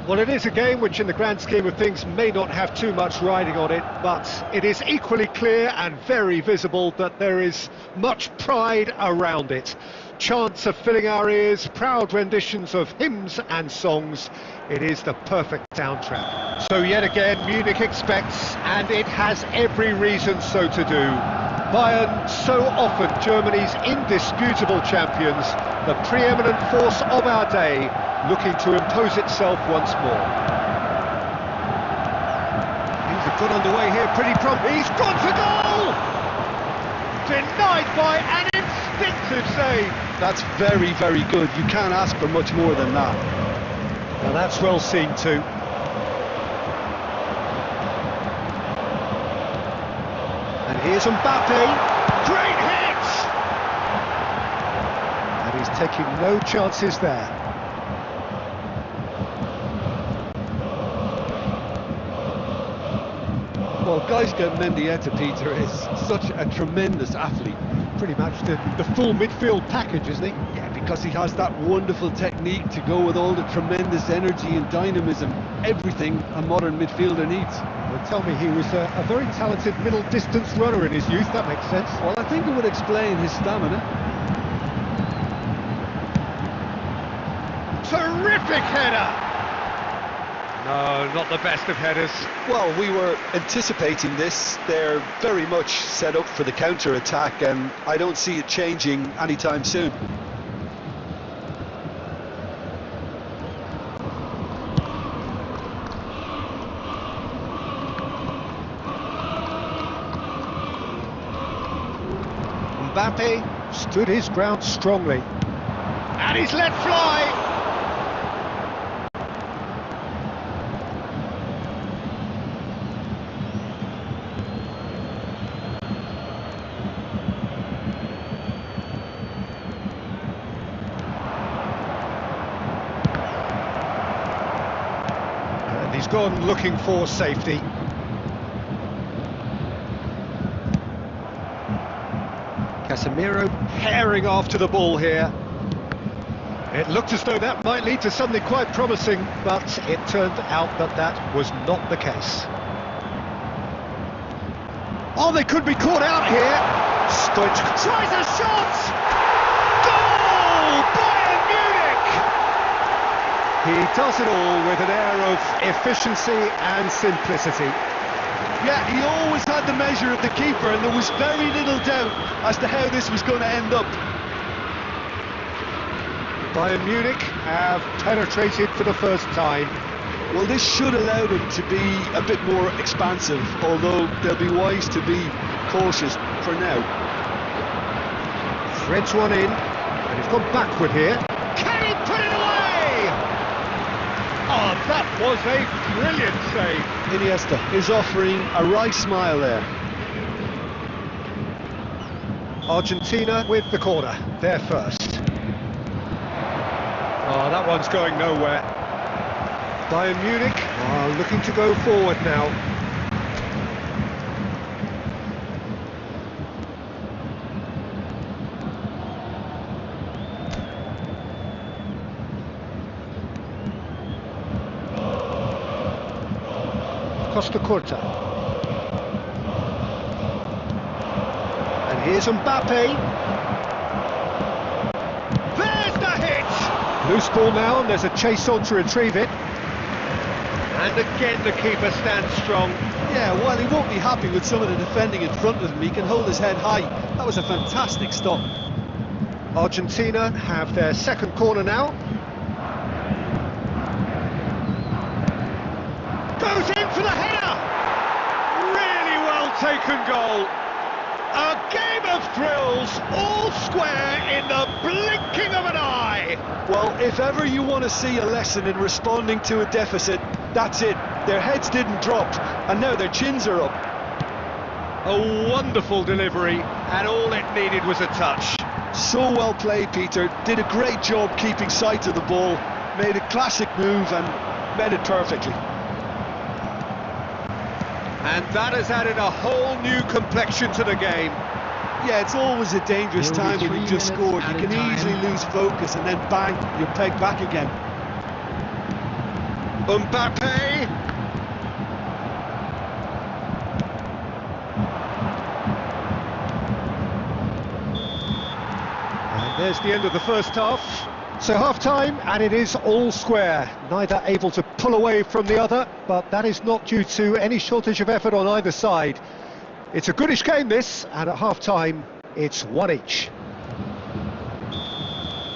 Well, it is a game which in the grand scheme of things may not have too much riding on it, but it is equally clear and very visible that there is much pride around it. Chants are filling our ears, proud renditions of hymns and songs. It is the perfect soundtrack. So yet again, Munich expects, and it has every reason so to do. Bayern, so often Germany's indisputable champions, the preeminent force of our day, looking to impose itself once more. Things have got underway here pretty promptly. He's gone for goal! Denied by an instinctive save. That's very, very good. You can't ask for much more than that. Now that's well seen too. And here's Mbappe. Great hit! And he's taking no chances there. Well, Gaizka Mendieta, Peter, is such a tremendous athlete. Pretty much the full midfield package, isn't he? Yeah, because he has that wonderful technique to go with all the tremendous energy and dynamism, everything a modern midfielder needs. Well, tell me, he was a very talented middle distance runner in his youth, that makes sense. Well, I think it would explain his stamina. Terrific header! No, not the best of headers. Well, we were anticipating this. They're very much set up for the counter-attack, and I don't see it changing anytime soon. Mbappe stood his ground strongly. And he's let fly! He's gone looking for safety. Casemiro herring after the ball here. It looked as though that might lead to something quite promising, but it turned out that that was not the case. Oh, they could be caught out here. Stoichkov tries a shot! Goal! Bayern Munich! He does it all with an air of efficiency and simplicity. Yeah, he always had the measure of the keeper, and there was very little doubt as to how this was going to end up. Bayern Munich have penetrated for the first time. Well, this should allow them to be a bit more expansive, although they'll be wise to be cautious for now. Threads one in, and he's gone backward here. Can he put it away? Oh, that was a brilliant save. Iniesta is offering a wry smile there. Argentina with the corner, they're first. Oh, that one's going nowhere. Bayern Munich are looking to go forward now. Costa Curta. And here's Mbappe. There's the hit! Loose ball now, and there's a chase on to retrieve it. And again the keeper stands strong. Yeah, while he won't be happy with some of the defending in front of him, he can hold his head high. That was a fantastic stop. Argentina have their second corner now. Goes in for the header! Really well taken goal. A game of thrills, all square in the blinking of an eye. Well, if ever you want to see a lesson in responding to a deficit, that's it. Their heads didn't drop, and now their chins are up. A wonderful delivery, and all it needed was a touch. So well played, Peter. Did a great job keeping sight of the ball, made a classic move and made it perfectly. And that has added a whole new complexion to the game. Yeah, it's always a dangerous time when you've just scored. You can easily lose focus and then bang, you're pegged back again. Mbappe! And there's the end of the first half. So half-time, and it is all square. Neither able to pull away from the other, but that is not due to any shortage of effort on either side. It's a goodish game, this, and at half-time, it's one each.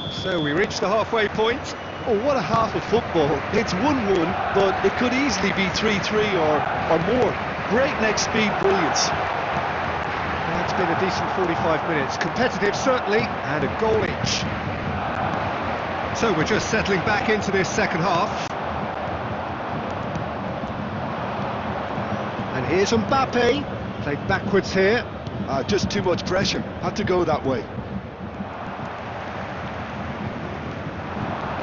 So we reach the halfway point. Oh, what a half of football. It's 1-1, but it could easily be 3-3 or more. Breakneck speed brilliance. Well, it's been a decent 45 minutes. Competitive, certainly, and a goal each. So we're just settling back into this second half. And here's Mbappe, played backwards here. Just too much pressure, had to go that way.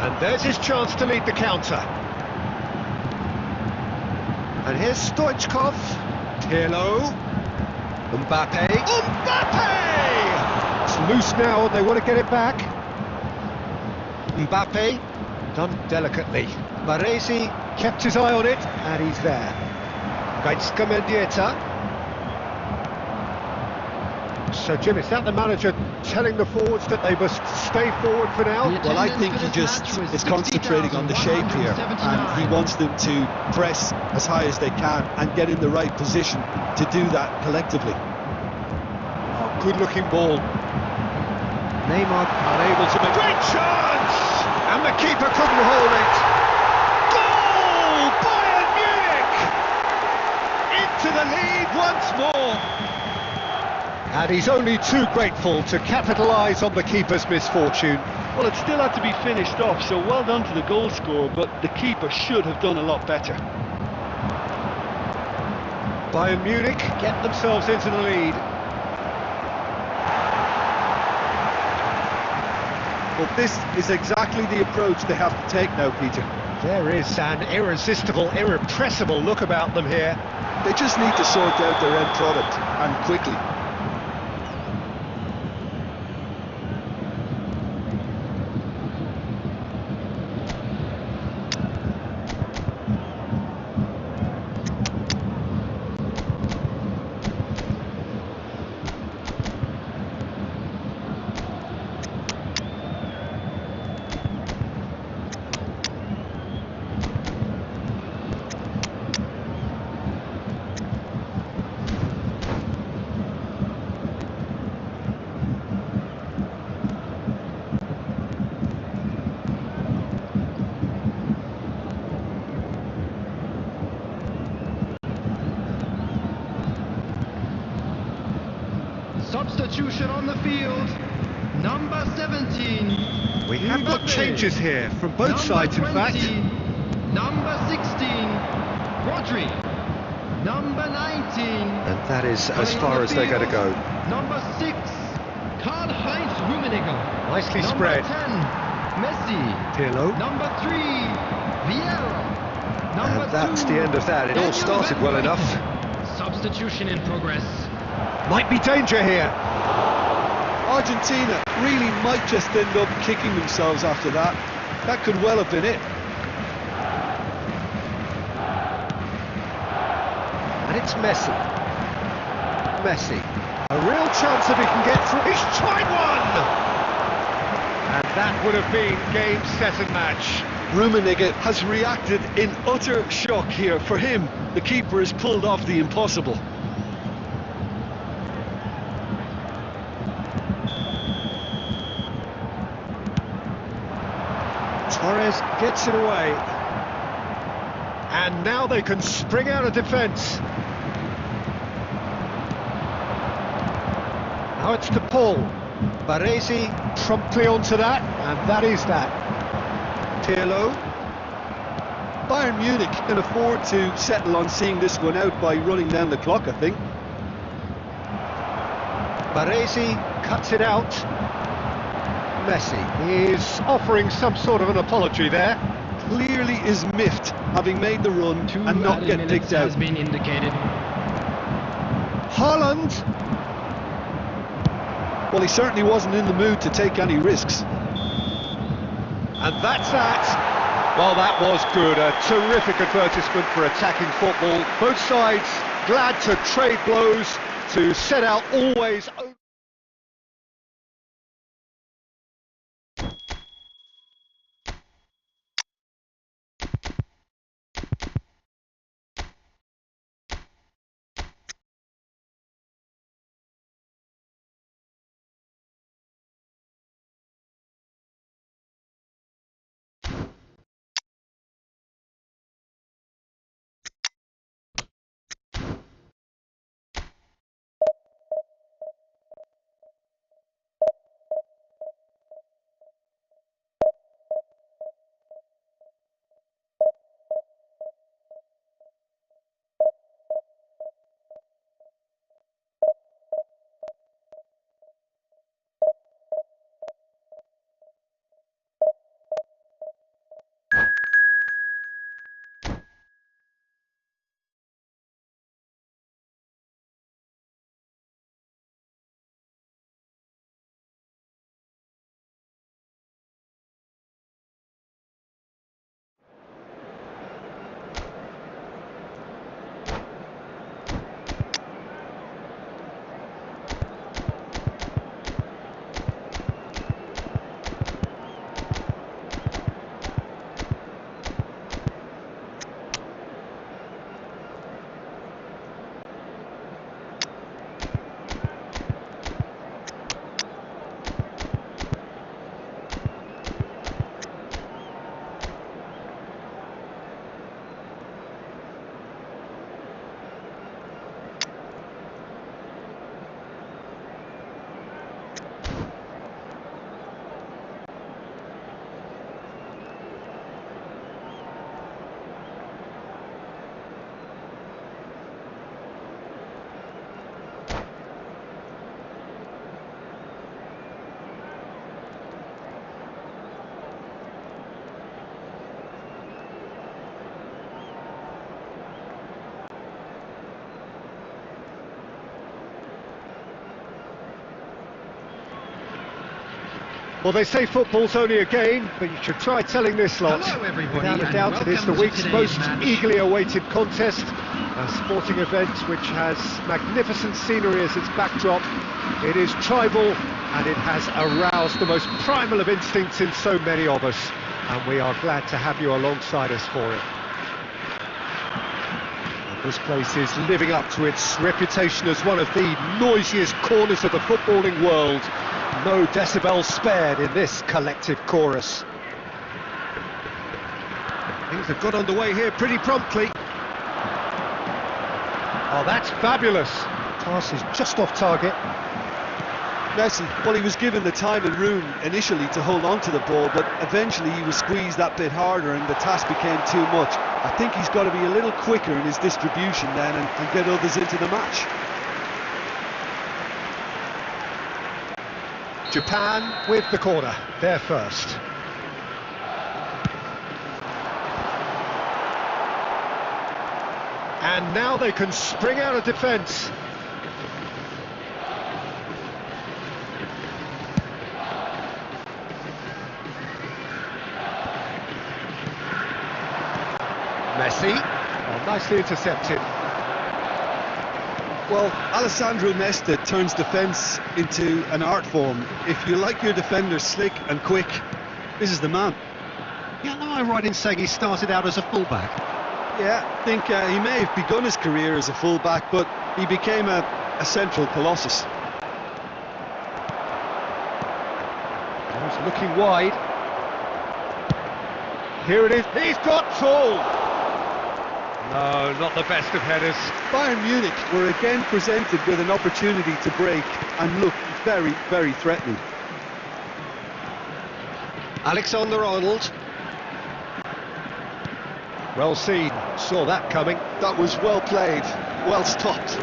And there's his chance to lead the counter. And here's Stoichkov, Pirlo, Mbappe. Mbappe! It's loose now, and they want to get it back. Mbappe, done delicately. Baresi kept his eye on it, and he's there. Gaizka Mendieta. So, Jim, is that the manager telling the forwards that they must stay forward for now? Well, I think he just is concentrating on the shape here, and he wants them to press as high as they can and get in the right position to do that collectively. Oh, good-looking ball. Neymar unable to make... Great chance! And the keeper couldn't hold it. Goal! Bayern Munich! Into the lead once more. And he's only too grateful to capitalise on the keeper's misfortune. Well, it still had to be finished off, so well done to the goal scorer, but the keeper should have done a lot better. Bayern Munich get themselves into the lead. But this is exactly the approach they have to take now, Peter. There is an irresistible, irrepressible look about them here. They just need to sort out their end product, and quickly. Substitution on the field, number 17. We have got changes here from both sides, in fact. Number 16, Rodri. Number 19. And that is as far as they're going to go. Number 6, Karl-Heinz Rummenigge. Nicely spread. Number 10, Messi. Pirlo. Number 3, Vieira. Number And that's 2, the end of that. It all started well enough. Substitution in progress. Might be danger here. Argentina really might just end up kicking themselves after that. That could well have been it. And it's Messi. Messi. A real chance that he can get through. He's tried one! And that would have been game, set and match. Rummenigge has reacted in utter shock here. For him, the keeper has pulled off the impossible. Torres gets it away. And now they can spring out of defence. Now it's to Paul. Baresi promptly onto that, and that is that. Pirlo. Bayern Munich can afford to settle on seeing this one out by running down the clock, I think. Baresi cuts it out. Messi is offering some sort of an apology there. Clearly is miffed, having made the run and not get picked out. Has been indicated. Haaland. Well, he certainly wasn't in the mood to take any risks. And that's that. Well, that was good. A terrific advertisement for attacking football. Both sides glad to trade blows, to set out always... Well, they say football's only a game, but you should try telling this lot. Hello, everybody, Without a and doubt, it is the welcome to week's today's most match. eagerly awaited contest. A sporting event which has magnificent scenery as its backdrop. It is tribal, and it has aroused the most primal of instincts in so many of us. And we are glad to have you alongside us for it. And this place is living up to its reputation as one of the noisiest corners of the footballing world. No decibels spared in this collective chorus. Things have got underway here pretty promptly. Oh, that's fabulous. Pass is just off target. Messi, well, he was given the time and room initially to hold on to the ball, but eventually he was squeezed that bit harder and the task became too much. I think he's got to be a little quicker in his distribution then and get others into the match. Japan with the corner, they're first. And now they can spring out of defence. Messi, oh, nicely intercepted. Well, Alessandro Nesta turns defence into an art form. If you like your defenders slick and quick, this is the man. Yeah, no, I'm right in saying he started out as a fullback. Yeah, I think he may have begun his career as a fullback, but he became a central colossus. He's looking wide. Here it is, he's got tall! No, not the best of headers. Bayern Munich were again presented with an opportunity to break and look very, very threatening. Alexander-Arnold. Well seen, saw that coming. That was well played, well stopped.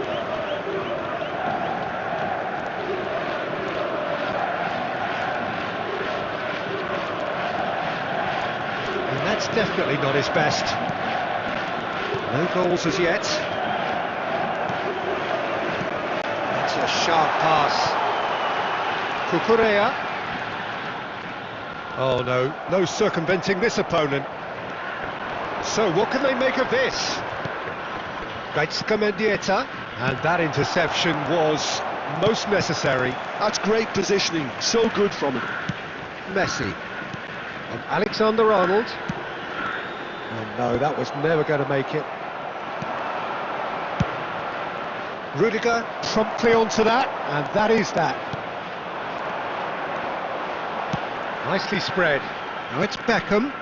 And that's definitely not his best. No goals as yet. That's a sharp pass. Cucurella. Oh no, no circumventing this opponent. So what can they make of this? Mendieta, and that interception was most necessary. That's great positioning, so good from him. Messi. And Alexander-Arnold. And no, that was never going to make it. Rudiger promptly onto that, and that is that. Nicely spread. Now it's Beckham.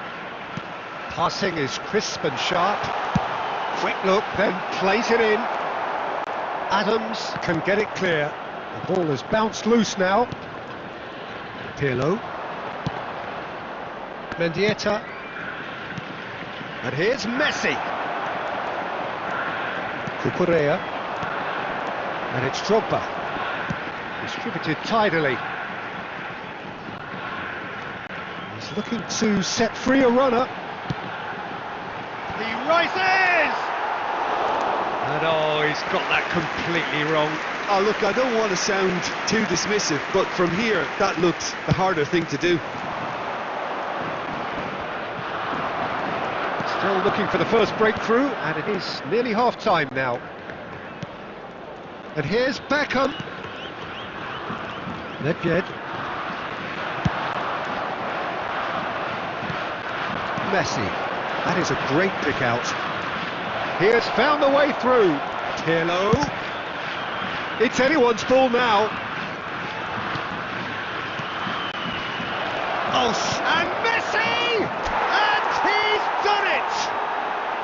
Passing is crisp and sharp. Quick look, then plays it in. Adams can get it clear. The ball has bounced loose now. Pirlo. Mendieta. And here's Messi. Cucurella. And it's Drogba. Distributed tidily. He's looking to set free a runner. He rises! And oh, he's got that completely wrong. Oh, look, I don't want to sound too dismissive, but from here, that looked the harder thing to do. Still looking for the first breakthrough, and it is nearly half-time now. And here's Beckham. Nedved. Messi. That is a great pick out. He has found the way through. Pirlo. It's anyone's ball now. Oh, and Messi! And he's done it!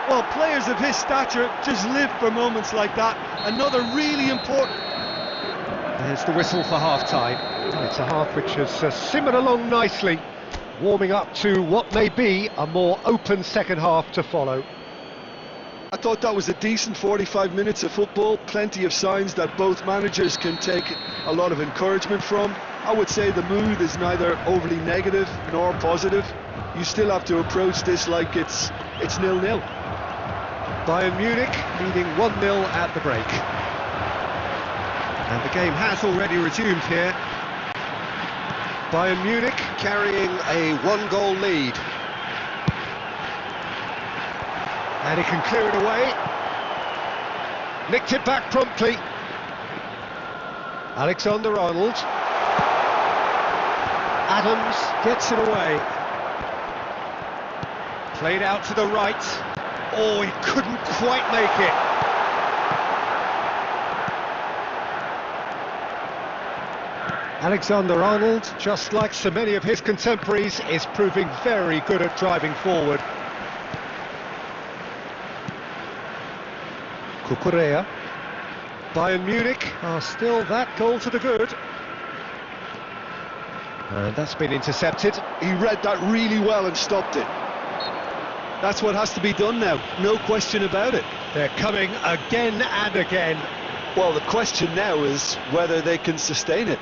Well, players of his stature just live for moments like that. Another really important... There's the whistle for half-time. It's a half which has simmered along nicely, warming up to what may be a more open second half to follow. I thought that was a decent 45 minutes of football, plenty of signs that both managers can take a lot of encouragement from. I would say the mood is neither overly negative nor positive. You still have to approach this like it's 0-0. Bayern Munich leading 1-0 at the break. And the game has already resumed here. Bayern Munich carrying a one-goal lead. And he can clear it away. Nicked it back promptly. Alexander-Arnold. Adams gets it away. Played out to the right. Oh, he couldn't quite make it. Alexander-Arnold, just like so many of his contemporaries, is proving very good at driving forward. Cucurella. Bayern Munich are still that goal to the good. And that's been intercepted. He read that really well and stopped it. That's what has to be done now, no question about it. They're coming again and again. Well, the question now is whether they can sustain it.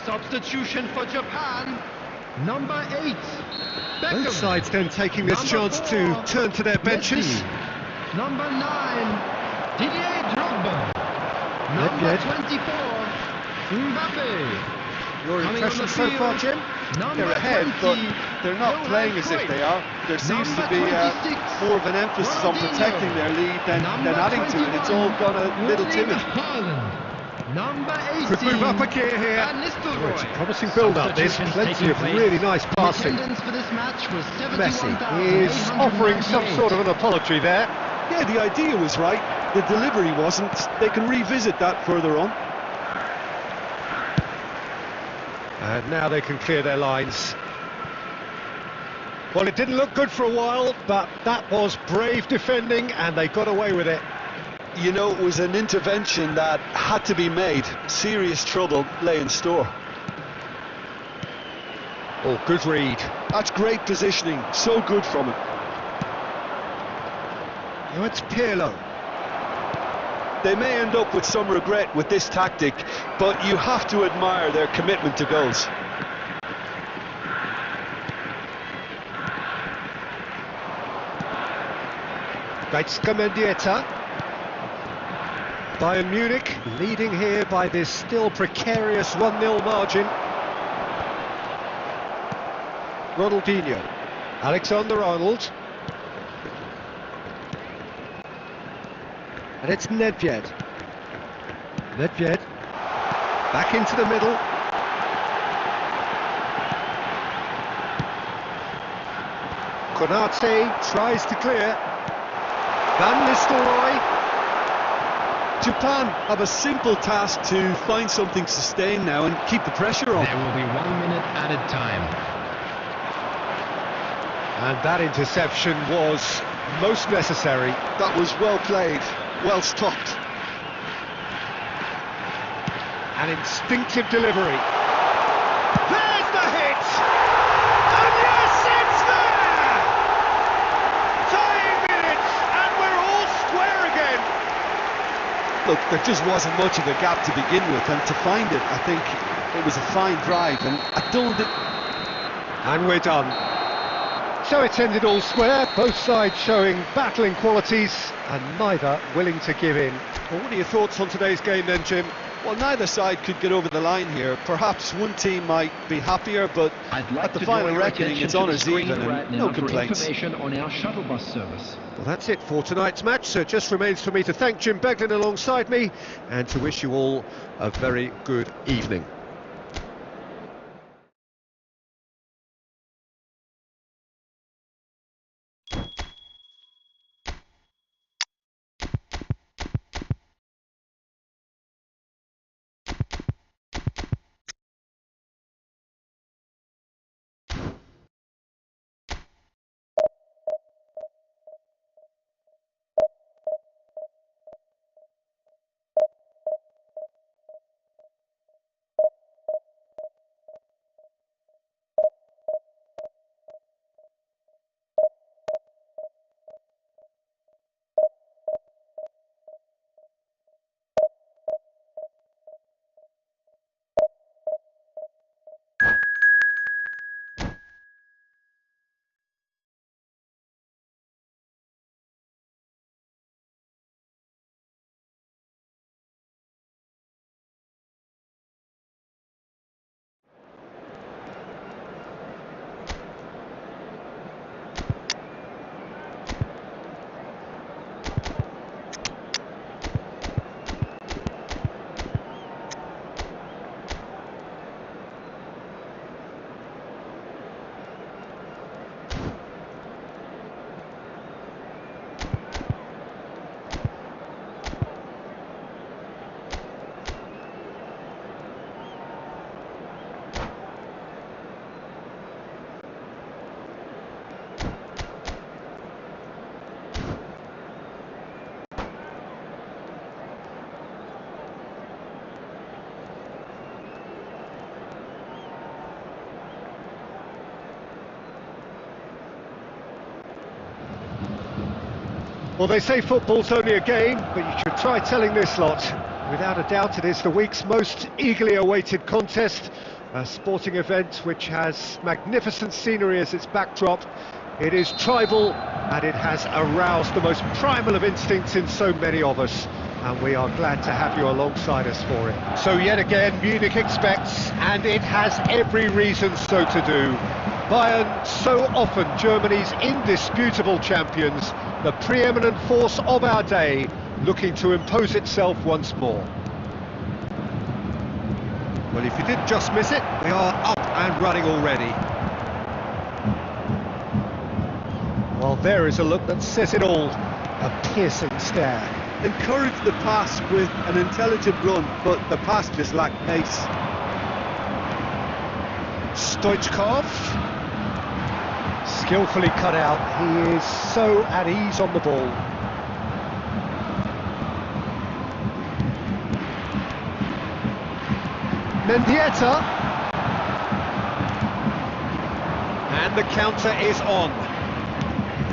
Substitution for Japan, number 8. Beckham. Both sides then taking this Number chance 4, to turn to their benches. Messi. Number 9, Didier Drogba. Number Nedved. 24, Mbappe. Your Coming impression on the so field, far, Jim? Number They're ahead, 20, but they're not Johan playing as if Cruyff. they are. There seems to Number be 26, more of an emphasis on Ronaldinho. protecting their lead than Number adding to it. It's all 21, gone a little Erling timid. Haaland. Number 18, Could move up a gear here. Van Nistelrooy. It's a promising build-up, this. Substitutions Plenty taking of place. really nice passing. Attendance for this match was Messi is offering some 71,898. sort of an apology there. Yeah, the idea was right. The delivery wasn't. They can revisit that further on. And now they can clear their lines. Well, it didn't look good for a while, but that was brave defending, and they got away with it. You know, it was an intervention that had to be made. Serious trouble lay in store. Oh, good read. That's great positioning, so good from him. Now it's Pirlo. They may end up with some regret with this tactic, but you have to admire their commitment to goals. Mendieta. Bayern Munich leading here by this still precarious 1-0 margin. Ronaldinho. Alexander-Arnold. And it's Nedved. Nedved. Back into the middle. Konate tries to clear. Van Nistelrooy. Japan have a simple task to find something sustained now and keep the pressure on. There will be 1 minute added time. And that interception was most necessary. That was well played, well stopped. An instinctive delivery. There's the hit! And yes, it's there! Tying minutes, and we're all square again. Look, there just wasn't much of a gap to begin with, and to find it, I think it was a fine drive, and I don't think... And we're done. So it's ended all square, both sides showing battling qualities, and neither willing to give in. Well, what are your thoughts on today's game then, Jim? Well, neither side could get over the line here. Perhaps one team might be happier, but at the final reckoning, it's honours even, and no complaints. Information on our shuttle bus service. Well, that's it for tonight's match, so it just remains for me to thank Jim Beglin alongside me, and to wish you all a very good evening. Well, they say football's only a game, but you should try telling this lot. Without a doubt, it is the week's most eagerly awaited contest, a sporting event which has magnificent scenery as its backdrop. It is tribal, and it has aroused the most primal of instincts in so many of us, and we are glad to have you alongside us for it. So yet again, Munich expects, and it has every reason so to do. Bayern, so often Germany's indisputable champions, the preeminent force of our day, looking to impose itself once more. Well, if you did just miss it, we are up and running already. Well, there is a look that says it all, a piercing stare. Encourage the pass with an intelligent run, but the pass just lacked pace. Stoichkov, skillfully cut out. He is so at ease on the ball. Mendieta. And the counter is on.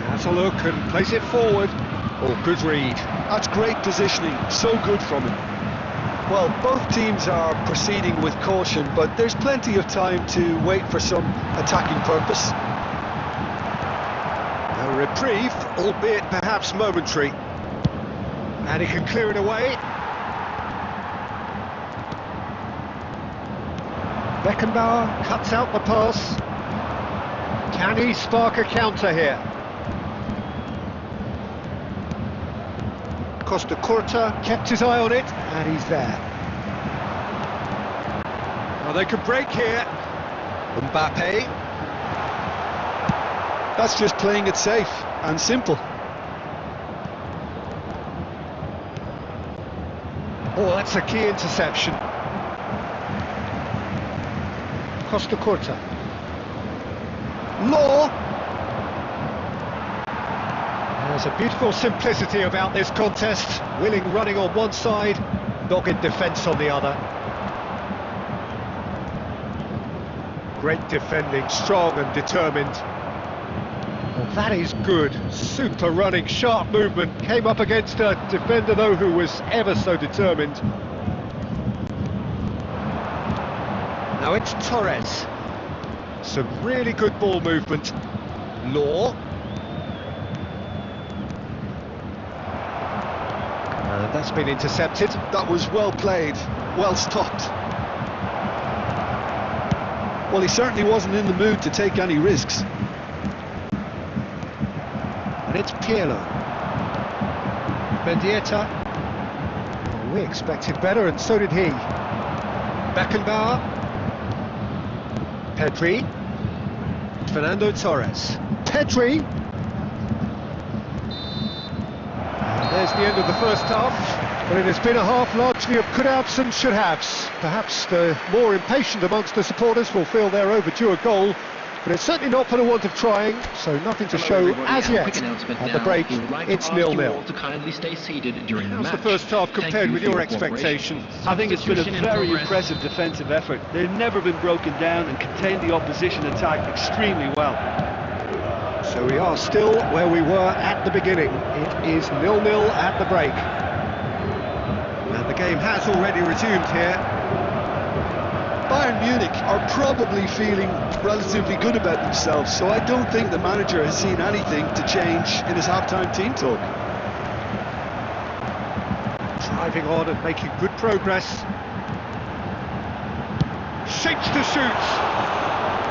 Has a look and plays it forward. Oh, good read. That's great positioning, so good from him. Well, both teams are proceeding with caution, but there's plenty of time to wait for some attacking purpose. A reprieve, albeit perhaps momentary. And he can clear it away. Beckenbauer cuts out the pass. Can he spark a counter here? Costa Curta kept his eye on it, and he's there. Well, they could break here. Mbappe. That's just playing it safe and simple. Oh, that's a key interception. Costa Curta. Law. There's a beautiful simplicity about this contest. Willing running on one side, dogged defence on the other. Great defending, strong and determined. Well, that is good. Super running, sharp movement. Came up against a defender, though, who was ever so determined. Now it's Torres. Some really good ball movement. Law. And that's been intercepted. That was well played, well stopped. Well, he certainly wasn't in the mood to take any risks. And it's Pirlo. Mendieta. Well, we expected better, and so did he. Beckenbauer. Pedri. Fernando Torres. Pedri. And there's the end of the first half. But it has been a half largely of could-haves and should-haves. Perhaps the more impatient amongst the supporters will feel they're overdue a goal, but it's certainly not for the want of trying, so nothing to show as yet. At the break, it's 0-0. How's the first half compared with your expectations? I think it's been a very impressive defensive effort. They've never been broken down and contained the opposition attack extremely well. So we are still where we were at the beginning. It is 0-0 at the break. And the game has already resumed here. Bayern Munich are probably feeling relatively good about themselves, so I don't think the manager has seen anything to change in his half-time team talk. Driving on and making good progress. Shapes to shoot.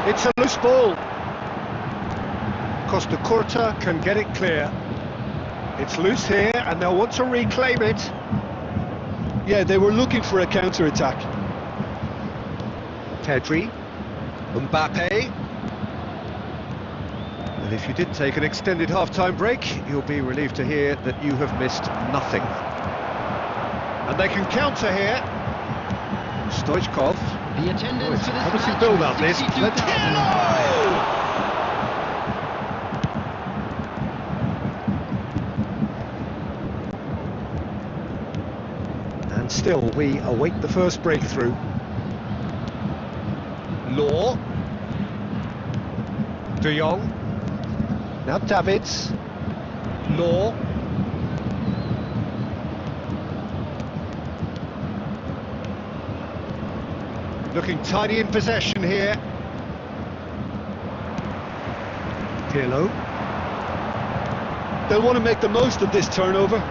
It's a loose ball. Costa Curta can get it clear. It's loose here and they'll want to reclaim it. Yeah, they were looking for a counter-attack. Pedri, Mbappe. And if you did take an extended half-time break, you'll be relieved to hear that you have missed nothing. And they can counter here. Stoichkov. The attendance It's a promising build-up, this. And still, we await the first breakthrough. Law. De Jong. Now Davids. Law. Looking tidy in possession here. Pirlo. They'll want to make the most of this turnover.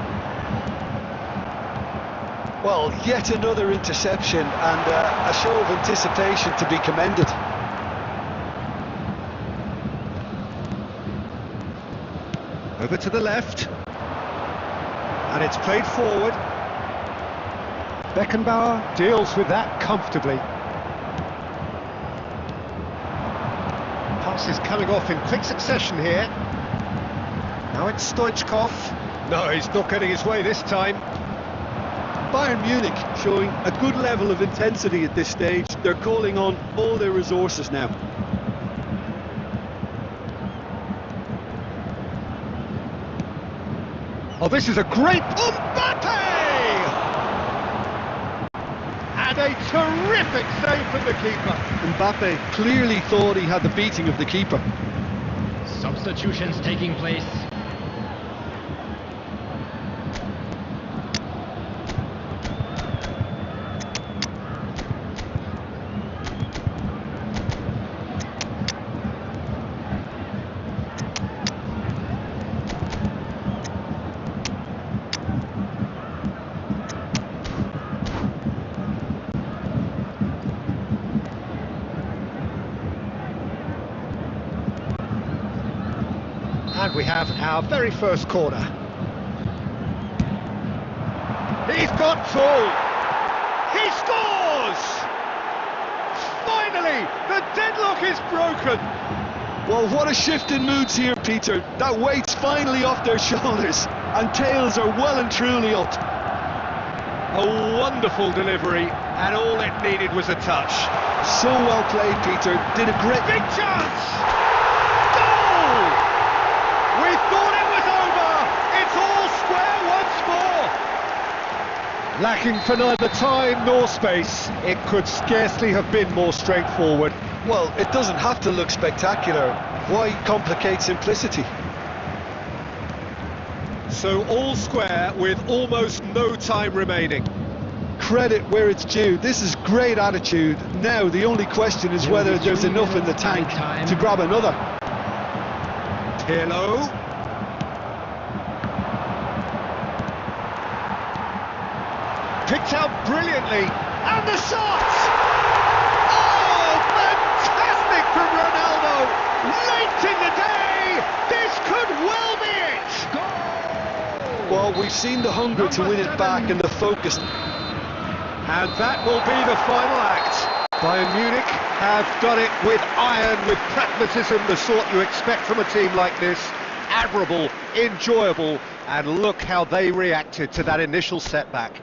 Well, yet another interception and a show of anticipation to be commended. Over to the left. And it's played forward. Beckenbauer deals with that comfortably. Passes coming off in quick succession here. Now it's Stoichkov. No, he's not getting his way this time. Bayern Munich showing a good level of intensity at this stage. They're calling on all their resources now. Oh, this is a great... Mbappe! And a terrific save from the keeper. Mbappe clearly thought he had the beating of the keeper. Substitutions taking place. And we have our very first corner. He's got full. He scores! Finally, the deadlock is broken. Well, what a shift in moods here, Peter. That weight's finally off their shoulders, and tails are well and truly up. A wonderful delivery, and all it needed was a touch. So well played, Peter. Did a great... Big chance! Goal! We thought it was over. It's all square once more. Lacking for neither time nor space, it could scarcely have been more straightforward. Well, it doesn't have to look spectacular. Why complicate simplicity? So all square with almost no time remaining. Credit where it's due. This is great attitude. Now the only question is whether there's enough in the tank to grab another. Pirlo. Picked out brilliantly. And the shot! Oh, fantastic from Ronaldo! Late in the day! This could well be it! Goal! Well, we've seen the hunger to win it back and the focus. And that will be the final act. Bayern Munich have done it with iron, with pragmatism, the sort you expect from a team like this. Admirable, enjoyable, and look how they reacted to that initial setback.